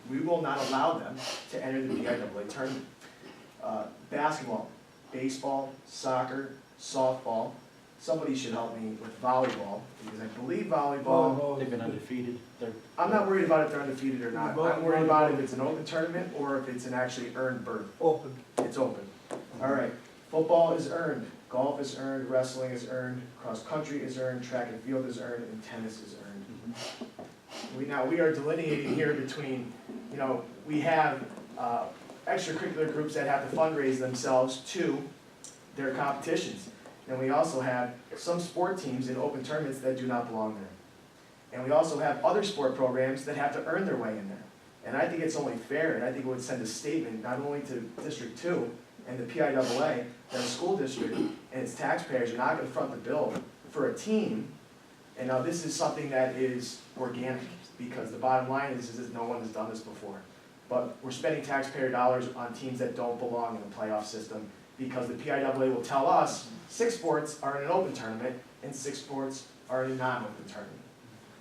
We will not allow them to enter the PIAA tournament. Basketball, baseball, soccer, softball. Somebody should help me with volleyball, because I believe volleyball. They've been undefeated. I'm not worried about if they're undefeated or not. I'm worried about if it's an open tournament or if it's an actually earned berth. Open. It's open. All right. Football is earned. Golf is earned. Wrestling is earned. Cross country is earned. Track and field is earned. And tennis is earned. We are delineating here between, we have extracurricular groups that have to fundraise themselves to their competitions. And we also have some sport teams in open tournaments that do not belong there. And we also have other sport programs that have to earn their way in there. And I think it's only fair, and I think it would send a statement not only to District 2 and the PIAA, that a school district and its taxpayers are not going to front the bill for a team. And now this is something that is organic, because the bottom line is that no one has done this before. But we're spending taxpayer dollars on teams that don't belong in the playoff system, because the PIAA will tell us 6 sports are in an open tournament and 6 sports are in a non-open tournament.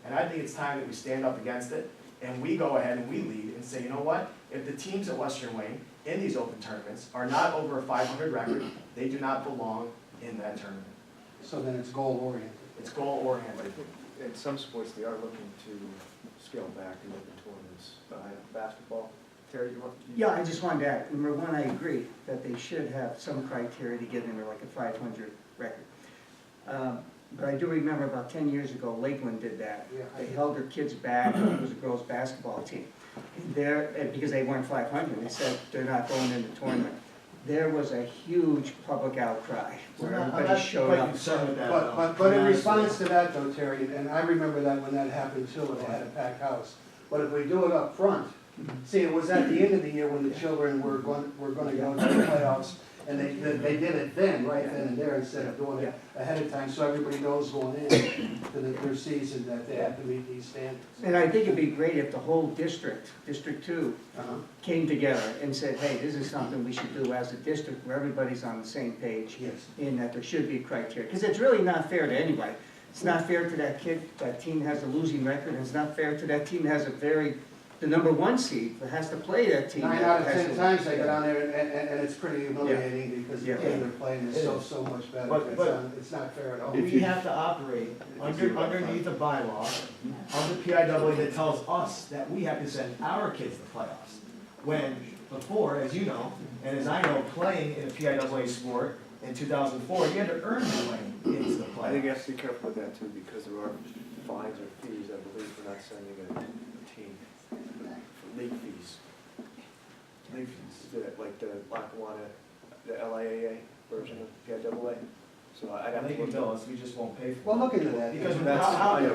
And I think it's time that we stand up against it and we go ahead and we lead and say, you know what? If the teams at Western Wayne in these open tournaments are not over a 500 record, they do not belong in that tournament. So then it's goal-oriented. It's goal-oriented. In some sports, they are looking to scale back in open tournaments. Basketball. Terry, you want? Yeah, I just wanted to add, number one, I agree that they should have some criteria to get into like a 500 record. But I do remember about 10 years ago, Lakeland did that. Yeah. They held their kids back, it was a girls' basketball team. Because they weren't 500, they said they're not going in the tournament. There was a huge public outcry where everybody showed up. But in response to that though, Terry, and I remember that when that happened too, when they had a packed house. But if we do it up front, see, it was at the end of the year when the children were going to go to the playoffs, and they did it then, right then and there, instead of doing it ahead of time, so everybody knows going in to their season that they have to meet these standards. And I think it'd be great if the whole district, District 2, came together and said, hey, this is something we should do as a district where everybody's on the same page. Yes. In that there should be criteria, because it's really not fair to anybody. It's not fair to that kid, that team has a losing record, and it's not fair to that team that has the number 1 seed that has to play that team. 9 out of 10 times they go down there and it's pretty humiliating because the team they're playing is so much better. But it's not fair at all. we have to operate underneath a bylaw of the PIAA that tells us that we have to send our kids to playoffs. When before, as you know, and as I know, playing in a PIAA sport in 2004, you had to earn your way into the I think you playoffs. have to be careful with that too, because there are fines or fees, I believe, for not sending a team. For league fees. League fees. Like the Lackawanna, the LIAA version of PIAA. So I'd have They to can look bill at. us, we just won't pay for it. Well, look into that. Because That's- how I do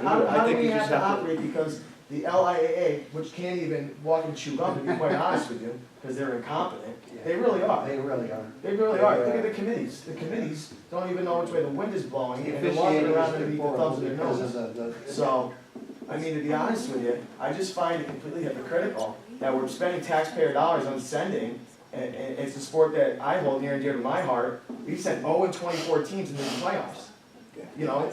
think we you have just to have to- operate, because the LIAA, which can't even walk and chew gum, to be quite honest with you, because they're incompetent, they really are. They really are. They really are. Look at the committees. The committees don't even know which way the wind is blowing, and they're walking around underneath the thumbs of their noses. So, I mean, to be honest with you, I just find it completely hypocritical that we're spending taxpayer dollars on sending, and it's a sport that I hold near and dear to my heart. We've sent 0-24 teams into the playoffs. You know?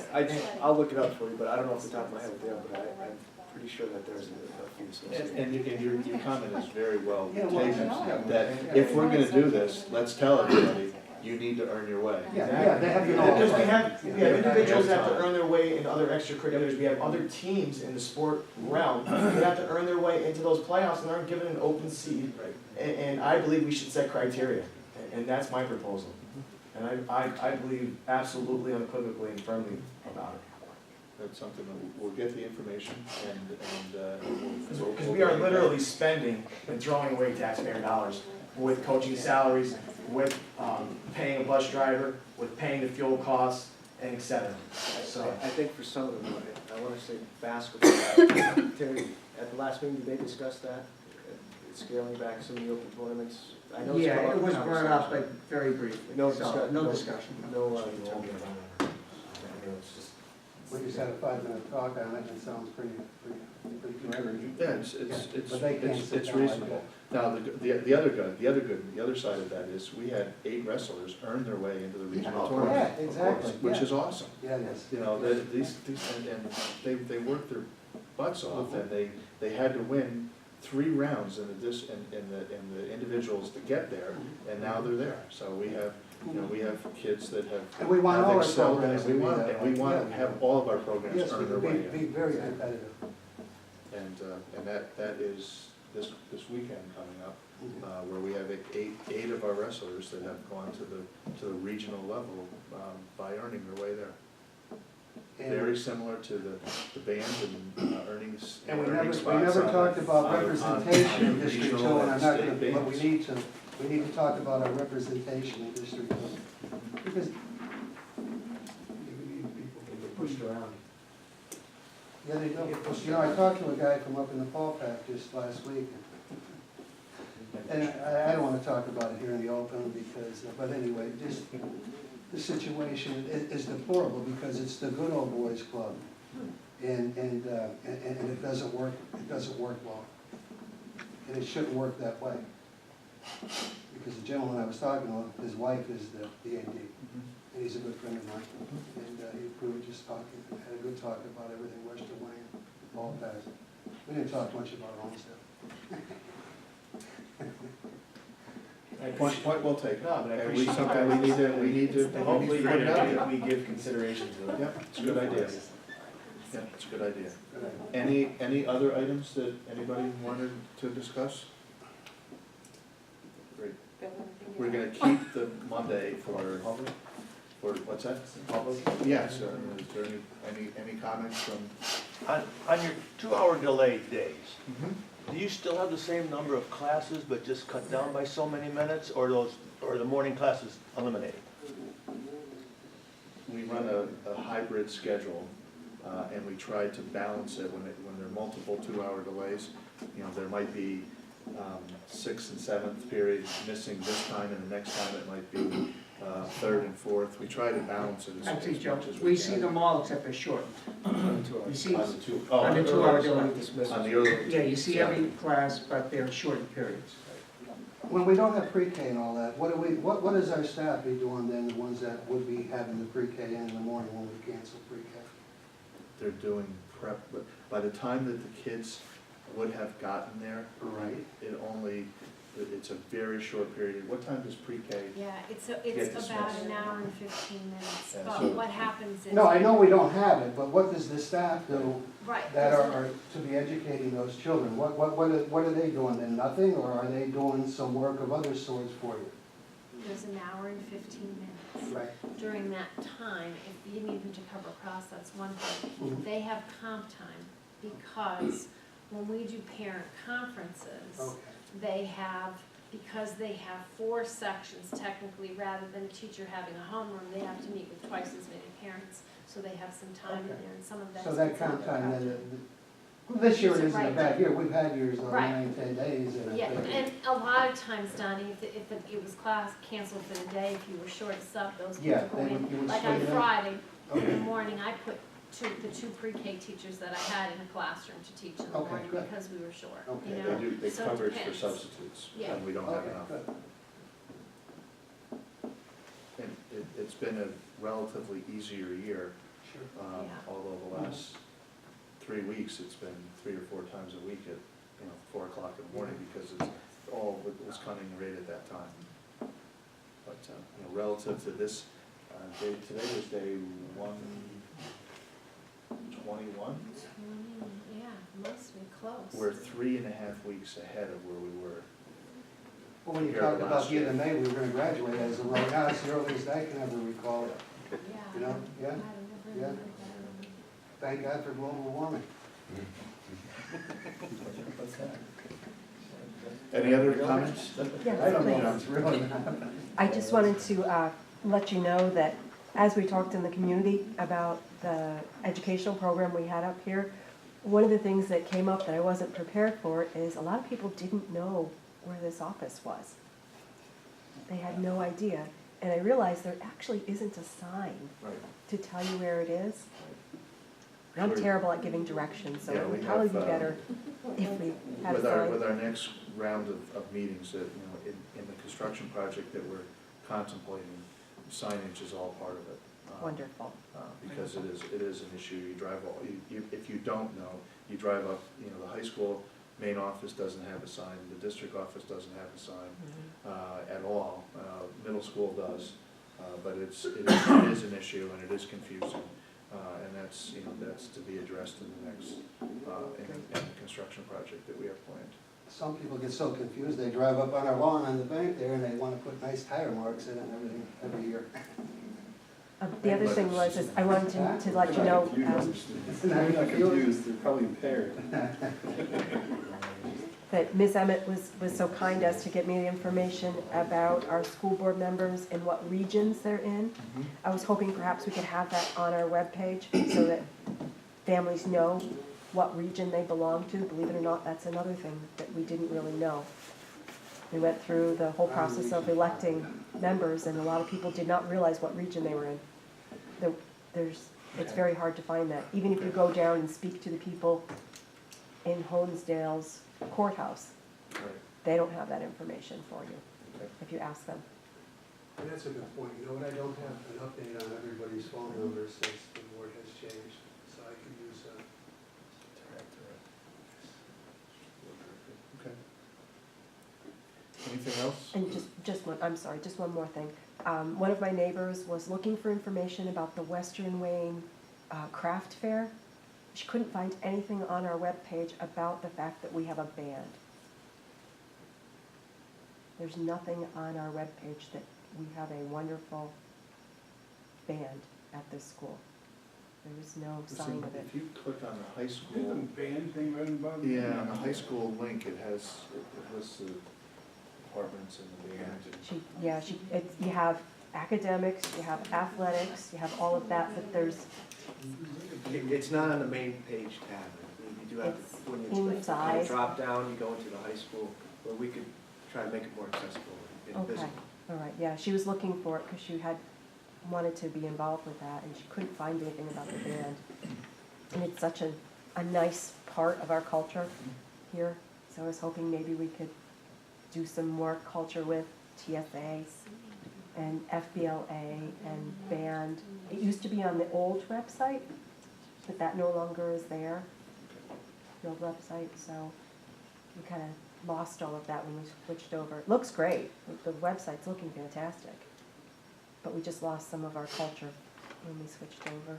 I'll look it up for you, but I don't know off the top of my head what they are, but I'm pretty sure that there's a fee associated. And your comment is very well Yeah, well, taken, yeah. that if we're gonna do this, let's tell everybody, you need to earn your way. Yeah, they have to know. Because we have individuals that have to earn their way into other extracurriculars, we have other teams in the sport realm that have to earn their way into those playoffs and aren't given an open seed. And I believe we should set criteria, and that's my proposal. And I believe absolutely, unequivocally, and firmly about it. That's something that we'll get the information and Because we are literally spending and throwing away taxpayer dollars with coaching salaries, with paying a bus driver, with paying the fuel costs, and et cetera. So, I think for some of them, I want to say basketball. Terry, at the last meeting, did they discuss that? Scaling back some of the open tournaments? I know it's come Yeah, up it was in brought up, conversation. but very briefly. No So, discuss- no no- discussion. No, it's just. We just had a 5-minute talk on it, and it sounds pretty good. yeah, But they can't sit it's down like reasonable. Now, the other side of that is, we had 8 wrestlers earn their way into the regional Yeah, tournament. yeah, exactly, Which yeah. is awesome. Yeah, it is. You know, and they worked their butts off, and they had to win 3 rounds in the individuals to get there, and now they're there. So we have, we have kids that have. And we want all our excelled, programs and we to be want, that and we way. want to Yeah. have all of our programs Yes, earn their we way be in. very competitive. And that is this weekend coming up, where we have eight of our wrestlers that have gone to the regional level by earning their way there. And- Very similar to the band and earnings. And we earning never spots on talked about on representation in the District Two, regional and I'm not state gonna, but bands. we need to talk about our representation in District Two. Because Get pushed around. yeah, they do. You know, I talked to a guy from up in the Paul Pack just last week, and I don't wanna talk about it here in the open because, but anyway, just, the situation is deplorable because it's the good old boys club. And it doesn't work well. And it shouldn't work that way. Because the gentleman I was talking to, his wife is the AD, and he's a good friend of mine. And we were just talking, had a good talk about everything Western Wayne, all that. We didn't talk much about our own stuff. Point well taken. No, but I And appreciate sometimes we need to Hopefully, put it out there. we give consideration to it. Yeah, it's a good idea. Yeah, it's a good idea. Any other items that anybody wanted to discuss? Great. We're gonna keep the Monday for what's that? Public? Yes, is there any comments from? On your 2-hour delayed days, do you still have the same number of classes but just cut down by so many minutes, or the morning classes eliminated? We run a hybrid schedule, and we try to balance it when there are multiple 2-hour delays. You know, there might be 6th and 7th periods missing this time, and the next time it might be 3rd and 4th. We try to balance it as Actually, much Joe, as we can. we see them all except for shortened. You see, On the two, on the 2-hour delay. on the early. Yeah, you see every class, but they're shortened periods. When we don't have pre-K and all that, what does our staff be doing then, the ones that would be having the pre-K in the morning when we cancel pre-K? They're doing prep, but by the time that the kids would have gotten there, Right. it's a very short period. What time does pre-K? Yeah, it's Get about dismissed. an hour and 15 minutes, And but so- what happens is. No, I know we don't have it, but what does the staff do Right. that are to be educating those children? What are they doing then, nothing, or are they doing some work of other sorts for you? There's an hour and 15 minutes. Right. During that time, if you need them to cover class, that's one thing. Mhm. They have comp time because when we do parent conferences, Okay. they have, because they have 4 sections technically, rather than a teacher having a homeroom, they have to meet with twice as many parents, so they have some time in Okay. there, and some of that's. So that considered comp time, comp then, this year it isn't a Right. bad year, we've had years of Right. 9, 10 days. And Yeah, and a lot of times, Donnie, if it was class canceled for the day, if you were short of sub, those Yeah, kids go they would- in. you would Like swing on it in? Friday, in Okay. the morning, I put the two pre-K teachers that I had in a classroom to teach in the Okay, morning good. because we were short, Okay. you They know? do, they So it coverage for depends. substitutes, Yeah. and we don't have Okay, enough. good. And it's been a relatively easier year, Sure. Yeah. although the last 3 weeks, it's been 3 or 4 times a week at, 4 o'clock in the morning, because it's all was coming right at that time. But, relative to this, today was day 121. Yeah, must be close. We're 3.5 weeks ahead of where we were. Well, when you Compared talked to about last the end year. of May, we were gonna graduate as of right now, it's the earliest I can ever recall. Yeah. You know, yeah, I never yeah. remembered that. Thank God for global warming. Any other comments? Yes, I don't know if please. it's really not. I just wanted to let you know that as we talked in the community about the educational program we had up here, one of the things that came up that I wasn't prepared for is a lot of people didn't know where this office was. They had no idea. And I realized there actually isn't a sign Right. to tell you where it is. I'm Sure. terrible at giving directions, so Yeah, it we would probably be have, better if we had a With sign. our next round of meetings, that, in the construction project that we're contemplating, signage is all part of it. Wonderful. Because it is an issue. You drive, if you don't know, you drive up, the high school main office doesn't have a sign, the district office doesn't have a sign at all. Middle school does, but it is an issue and it is confusing. And that's, that's to be addressed in the next, in the construction project that we have planned. Some people get so confused, they drive up on our lawn on the bank there and they wanna put nice tire marks in it and everything every year. The other thing was, is I wanted to let you know, They're not confused. They're probably impaired. that Ms. Emmett was so kind as to get me the information about our school board members and what regions they're in. I was hoping perhaps we could have that on our webpage so that families know what region they belong to. Believe it or not, that's another thing that we didn't really know. We went through the whole process of electing members, and a lot of people did not realize what region they were in. It's very hard to find that. Even if you go down and speak to the people in Honesdale's courthouse, Right. they don't have that information for you, Okay. if you ask them. And that's a good point. You know what, I don't have an update on everybody's phone numbers since the board has changed, so I could use Okay. Anything else? And just one more thing. One of my neighbors was looking for information about the Western Wayne Craft Fair. She couldn't find anything on our webpage about the fact that we have a band. There's nothing on our webpage that we have a wonderful band at this school. There is no sign of it. If you click on the high There's a school, band thing right above it. yeah, on the high school link, it lists the departments and the band. You have academics, you have athletics, you have all of that, but there's, It's not on the main page tab. You do have, It's when you inside. drop down, you go into the high school, where we could try to make it more accessible and okay, visible. all right, yeah, she was looking for it because she had wanted to be involved with that, and she couldn't find anything about the band. And it's such a nice part of our culture here, so I was hoping maybe we could do some more culture with TSA and FBLA and band. It used to be on the old website, but that no longer is there, the old website, so we kind of lost all of that when we switched over. It looks great, the website's looking fantastic, but we just lost some of our culture when we switched over.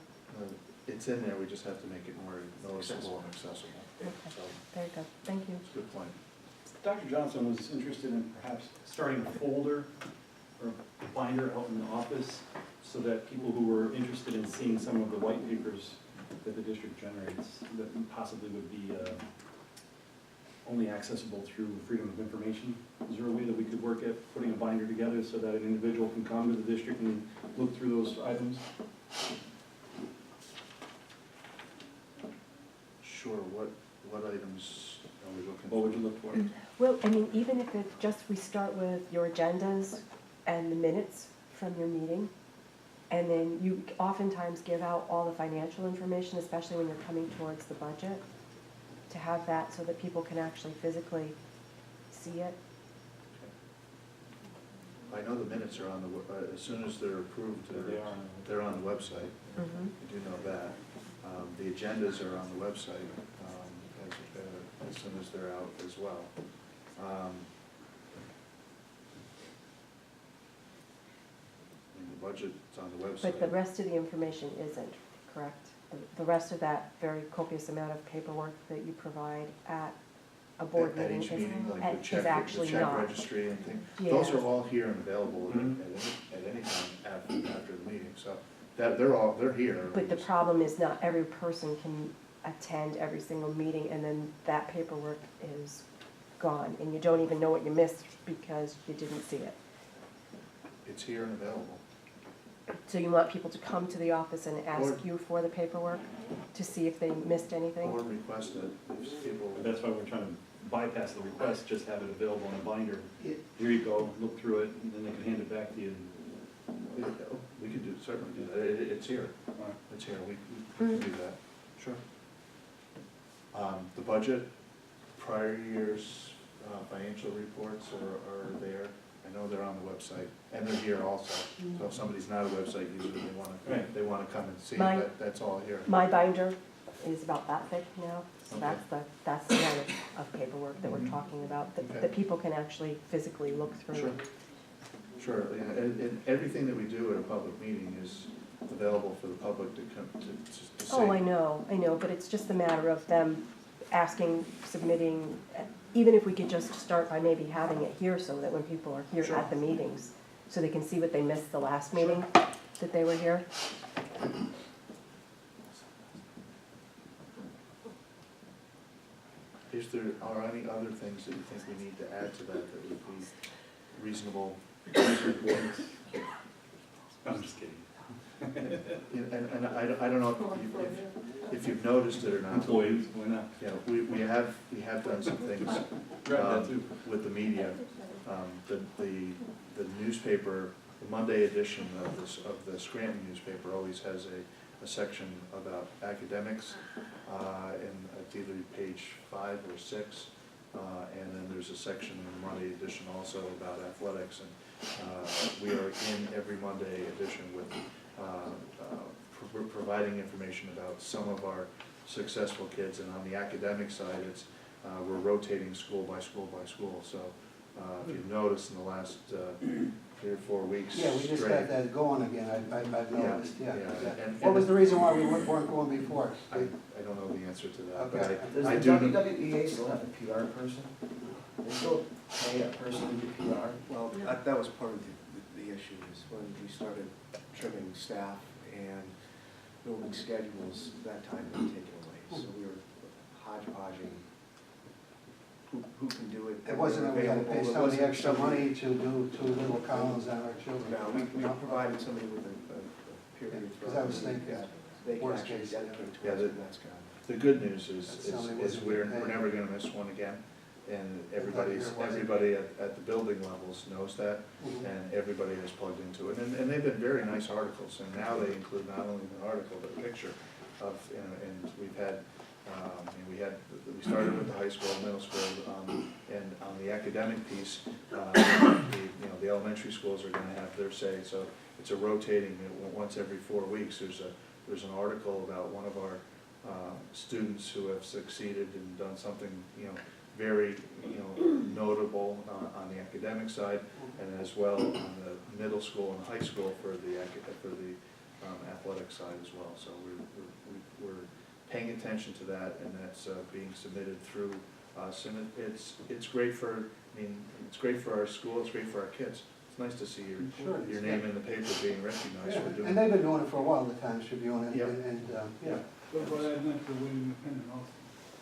It's in there, we just have to make it more noticeable and accessible. Okay, So, very good, thank you. it's a good point. Dr. Johnson was interested in perhaps starting a folder or a binder out in the office so that people who were interested in seeing some of the white papers that the district generates, that possibly would be only accessible through Freedom of Information. Is there a way that we could work at putting a binder together so that an individual can come to the district and look through those items? Sure, what items are we looking for? What would you look for? Well, I mean, even if it's just we start with your agendas and the minutes from your meeting, and then you oftentimes give out all the financial information, especially when you're coming towards the budget, to have that so that people can actually physically see it. I know the minutes are on the, as soon as they're approved, they're on the website. Mhm. I do know that. The agendas are on the website, as soon as they're out as well. And the budget's on the website. But the rest of the information isn't, correct? The rest of that very copious amount of paperwork that you provide at a board At meeting each meeting, like the is check, the actually check not. registry and things, Yeah. those are all here and available Mhm. at any time after the meeting, so they're here. But the problem is not every person can attend every single meeting, and then that paperwork is gone, and you don't even know what you missed because you didn't see it. It's here and available. So you want people to come to the office and ask Or- you for the paperwork to see if they missed anything? Or request it, if people. But that's why we're trying to bypass the request, just have it available in a binder. Here you go, look through it, and then they can hand it back to you. We could certainly do that, it's here, it's here, we can do that, sure. The budget, prior year's financial reports are there, I know they're on the website, and they're here also. So if somebody's not a website user, Right. they wanna come and see My- it, that's all here. My binder is about that thick now. So Okay. that's the amount of paperwork that we're talking about, Okay. that people can actually physically look through. Sure. Sure, yeah, and everything that we do at a public meeting is available for the public to come, to see. Oh, I know, but it's just a matter of them asking, submitting, even if we could just start by maybe having it here so that when people are here Sure. at the meetings, so they can see what they missed the last Sure. meeting, that they were here. Is there, are any other things that you think we need to add to that that would be reasonable? I'm just kidding. And I don't know if you've noticed it or not. Employees, why not? Yeah, we have done some things Grab that too. with the media. The newspaper, the Monday edition of the Scranton newspaper always has a section about academics, and it's either page 5 or 6, and then there's a section in the Monday edition also about athletics, and we are in every Monday edition with providing information about some of our successful kids, and on the academic side, it's we're rotating school by school by school. So if you've noticed in the last 3 or 4 weeks Yeah, we just straight, got that going again, I've noticed, yeah. And- What was the reason why we weren't going before? I don't know the answer to that, Okay. but Does I the do. WWEA still have a PR person? They still pay a person to do PR? Well, that was part of the issue, is when we started trimming staff and building schedules, that time got taken away. So we were hodgepodging who can do it. It wasn't that we had to pay Available. It somebody wasn't extra somebody- money to do 2 little columns on our children. No, we provided somebody with a period. Because I was thinking, They can worst actually case, dedicate to yeah, us, the- and that's good. The good news is somebody wasn't we're paid. never gonna miss one again, and everybody at the building levels knows that, Mhm. and everybody is plugged into it, and they've been very nice articles, and now they include not only the article, but a picture of, and we've had, we started with the high school, middle school, and on the academic piece, the elementary schools are gonna have their say, so it's a rotating, once every 4 weeks, there's an article about one of our students who have succeeded and done something, very, notable on the academic side, and as well on the middle school and high school for the athletic side as well. So we're paying attention to that, and that's being submitted through us, and it's great for, it's great for our school, it's great for our kids. It's nice to see Sure, your name in the paper being recognized Yeah, for doing. and they've been doing it for a while, the Times Tribune, and, Yep. yeah.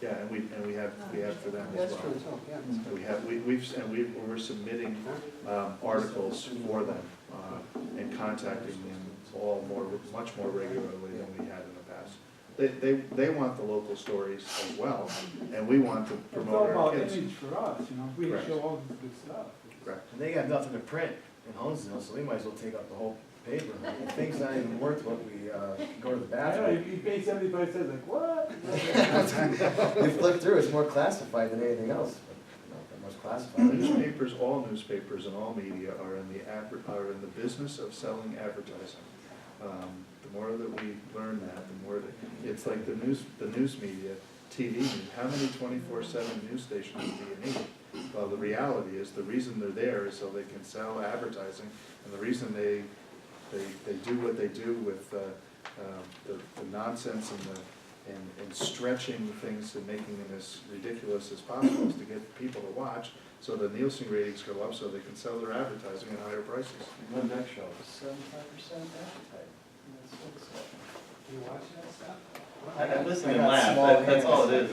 Yeah, and we have for them as That's well. true, too, yeah. We're submitting articles for them and contacting them much more regularly than we had in the past. They want the local stories as well, and we want to promote our kids. It's all about image for us, we Correct. show all this good stuff. Correct. And they got nothing to print in Huntsville, so we might as well take up the whole paper. If things not even worth what we go to the I know, bathroom. you pay 75 cents, like, what? You flip through, it's more classified than anything else. But most classified. Newspapers, all newspapers and all media are in the business of selling advertising. The more that we learn that, the more that, it's like the news media, TV news, how many 24/7 news stations do you need? Well, the reality is, the reason they're there is so they can sell advertising, and the reason they do what they do with the nonsense and stretching things and making them as ridiculous as possible is to get people to watch, so the Nielsen ratings go up, so they can sell their advertising at higher prices. One next show, 75% advertising. You watch that stuff? I listen and laugh, that's all it is.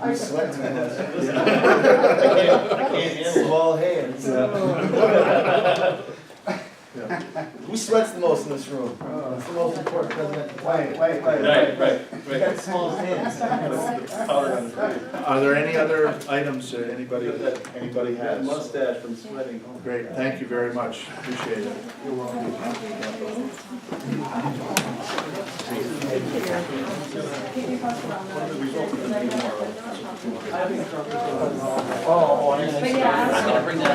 I sweat too much. I can't handle Small hands. Yeah. Who sweats the most in this room? It's the most important president. Wait. it. Right. You got the smallest hands. Powder on the face. Are there any other items that anybody That has? mustache from sweating. Great, thank you very much, appreciate it. You're welcome. Oh, I'm gonna bring that.